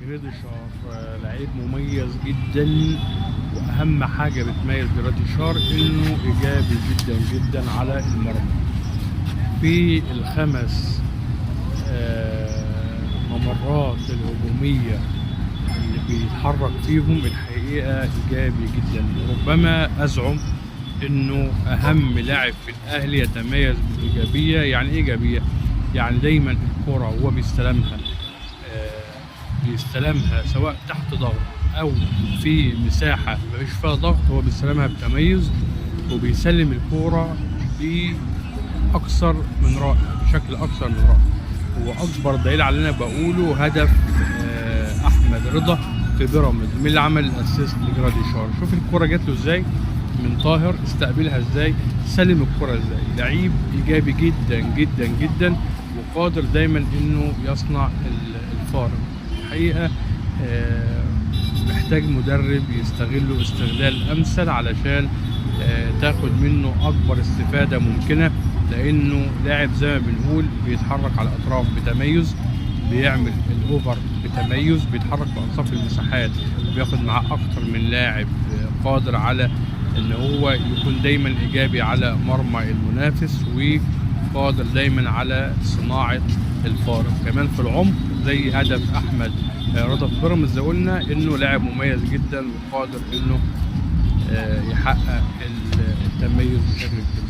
جراديشار لعيب مميز جدا، واهم حاجه بتميز جراديشار انه ايجابي جدا جدا على المرمى. في الخمس ممرات الهجوميه اللي بيتحرك فيهم الحقيقه ايجابي جدا. ربما ازعم انه اهم لاعب في الاهلي يتميز بالايجابيه. يعني ايه ايجابيه؟ يعني دايما الكره هو بيستلمها سواء تحت ضغط او في مساحه مفيش فيها ضغط، هو بيستلمها بتميز وبيسلم الكوره باكثر من رائع، بشكل اكثر من رائع. هو اكبر دليل على اللي انا بقوله هدف احمد رضا في بيراميدز. مين اللي عمل الاسيست لجراديشار؟ شوف الكوره جات له ازاي من طاهر، استقبلها ازاي، سلم الكوره ازاي. لعيب ايجابي جدا جدا جدا، وقادر دايما انه يصنع الفارق. الحقيقه محتاج مدرب يستغله استغلال امثل علشان تاخد منه اكبر استفاده ممكنه، لانه لاعب زي ما بنقول بيتحرك على الاطراف بتميز، بيعمل الاوفر بتميز، بيتحرك في انصاف المساحات، بياخد معاه اكتر من لاعب، قادر على ان هو يكون دايما ايجابي على مرمى المنافس، وقادر دايما على صناعه الفارق. كمان في العمق زي هدف احمد رضا في بيراميدز، زي قلنا انه لاعب مميز جدا وقادر انه يحقق التميز بشكل كبير.